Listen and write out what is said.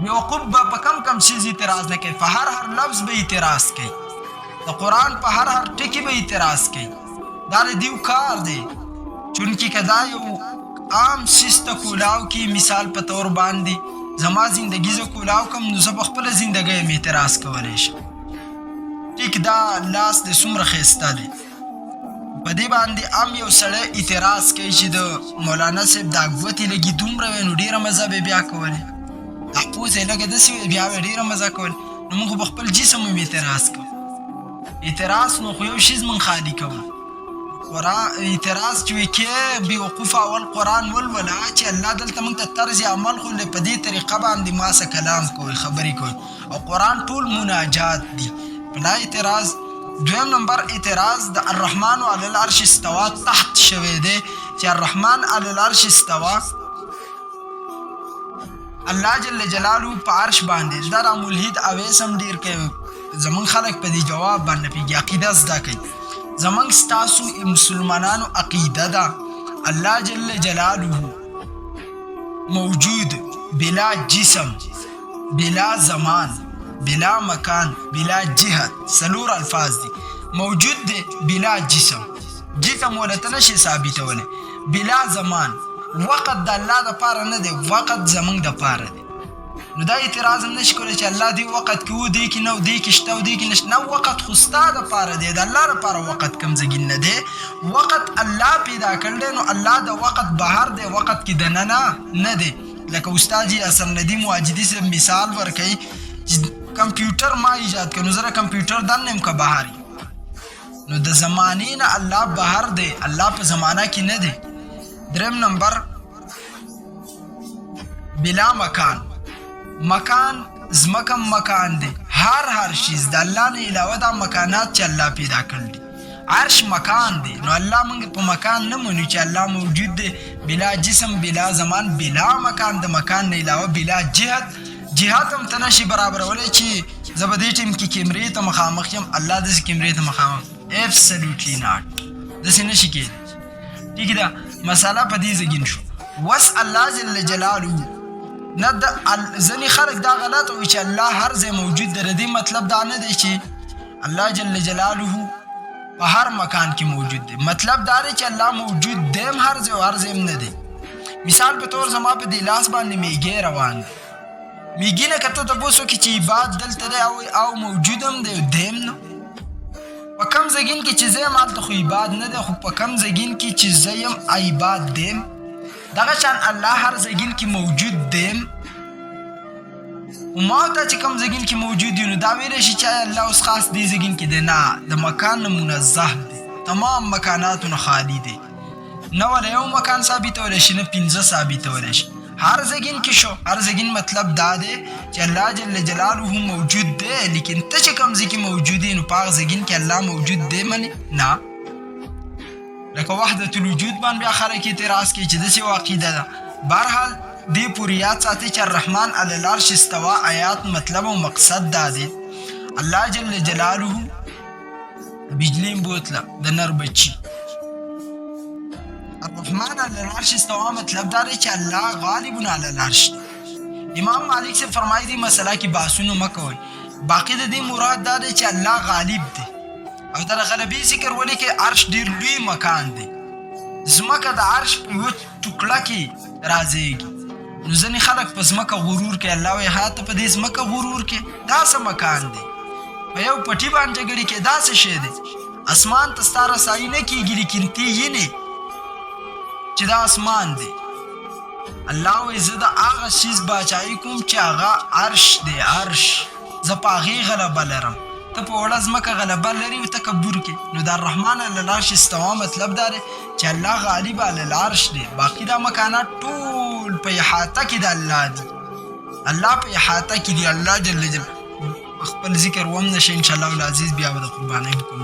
بیوقوف به په کم چیز اعتراض نه کوي، په هر لفظ به اعتراض کوي، د قرآن په هر ټکي به اعتراض کوي. دا د دیو کار دی. چونکې که دا یو عام څیز ته کولاو کي، مثال په طور باندې زما زندګي زه کولاو کم، نو زه په خپله زندګۍ م اعتراض کولی شم. ټیک دا لاس د څومره ښایسته دی. په دې باندې عام یو سړی اعتراض کوي چې د مولانا صاحب دا ګوتې لږې دومره وی، نو ډېره مزه به بیا کولی، دا پوزه یې لږه داسې وی، بیا به ډېره مزه کولی. نو موږ په خپل جسم هم اعتراض کوو. اعتراض نو خو یو شیز من خالی کوو. اعتراض چې وی کې بیوقوفه اول قرآن ولوله چې الله دلته موږ ته طرز عمل خو په دې طریقه باندې ما سره کلام کوئ، خبرې کوئ، او قرآن ټول مناجات دي. بلا اعتراض. دویم نمبر اعتراض د الرحمن علی العرش استوا تحت شوی دی، چې الرحمن علی العرش استوا الله جل جلاله په عرش باندې. دا ملحد اویس هم ډېر کوي، زمونږ خلک په دې جواب باندې پوهېږي، عقیده زده کوي. زمونږ ستاسو مسلمانانو عقیده ده الله جل جلاله موجود بلا جسم، بلا زمان، بلا مکان، بلا جهت. څلور الفاظ دي. موجود دی بلا جسم، جسم ولته نشي ثابتولی. بلا زمان، وقت د الله دپاره نه دی، وقت زمونږ دپاره دی. نو دا اعتراض هم نشي کولی چې الله دې وقت کې و، دې کې نه و، دې کې شته و، دې کې نشته. نه، وقت خو ستا دپاره دی، د الله دپاره وقت کم ځګین نه دی. وقت الله پیدا کړی دی، نو الله د وقت بهر دی، وقت کې دننه نه دی. لکه استاد جي حسن ندیم واجدي صاحب مثال ورکوي چې کمپیوټر ما ایجاد کړ، نو زه کمپیوټر دننه یم که بهر یم. نو د زمانې نه الله بهر دی، الله په زمانه کې نه دی. دریم نمبر بلا مکان. مکان زمکم مکان دی، هر شیز د الله نه علاوه دا مکانات چې الله پیدا کړل دي. عرش مکان دی، نو الله موږ په مکان نه منو چې الله موجود دی بلا جسم، بلا زمان، بلا مکان، د مکان نه علاوه بلا جهت. جهت هم ته نشي برابرولی چې زه به دې ټیم کې کیمرې ته مخامخ یم، الله داسې کیمرې ته مخامخ ابسلوټلی ناټ، داسې نشي کېدی. ټیک ده، مسله په دې زګین شو. وس الله جل جلاله نه د ځینې خلک دا غلط وایي چې الله هر ځای موجود دی. د دې مطلب دا نه دی چې الله جل جلاله په هر مکان کې موجود دی. مطلب دا دی چې الله موجود دی هم هر ځای او هر ځای هم نه دی. مثال په طور زما په دې لاس باندې میږی روان دی. میږي نه که ته تپوس وکړي چې عباد دلته دی او موجود هم دی دی هم نه. په کم زګین کې چې زه یم هلته خو عباد نه دی، خو په کم زګین کې چې زه یم عباد دی. دغه شان الله هر زګین کې موجود دی. ما ته چې کوم زګین کې موجود نو دا ویلی شي چې الله اوس خاص دې زګین کې دی. نه، د مکان نه منزه دی، تمام مکاناتو نه خالی دی. نه ولا یو مکان ثابتولی شي، نه پنځه ثابتولی شي. هر زګین کې شو. هر زګین مطلب دا دی چې الله جل جلاله موجود دی، لیکن ته چې کوم ځای کې موجود یې نو په هغه زګین کې الله موجود دی منې نه. لکه وحدت الوجود باندې بیا خلک اعتراض کوي چې داسې یو عقیده ده. بهرحال دې پورې یاد ساتئ چې الرحمن علی العرش استوا آیات مطلب او مقصد دا دی الله جل جلاله بجلیم بوتله د نر بچي. الرحمن علی العرش استوا مطلب دا دی چې الله غالب علی العرش. امام مالک سے فرمایي دې مسله کې بحثونه مه کوئ. باقي د دې مراد دا دی چې الله غالب دی. او د غلبې ذکر ولیکئ. عرش ډېر لوی مکان دی. ځمکه د عرش په یوه ټوکړه کې راځېږي. نو ځینې خلک په ځمکه غرور کوي. الله وایي ها ته په دې ځمکه غرور کوې، دا څه مکان دی؟ په یو پټي باندې جګړې کې دا څه شی دی؟ اسمان ته ستا رسایي نه کېږي، لیکن ته وینې چې دا اسمان دی. الله وایي زه د هغه شیز باچایي کوم چې هغه عرش دی. عرش زه په هغې غلبه لرم. ته په وړه ځمکه غلبه لري او تکبر کې. نو د الرحمن علی العرش استوا مطلب دا دی چې الله غالب علی العرش دی. باقي دا مکانات ټول په احاطه کې د الله دي. الله په احاطه کې دی. الله جل جلاله خپل ذکر وم نشي انشاءالله العزیز بیا به د قربانۍ حکم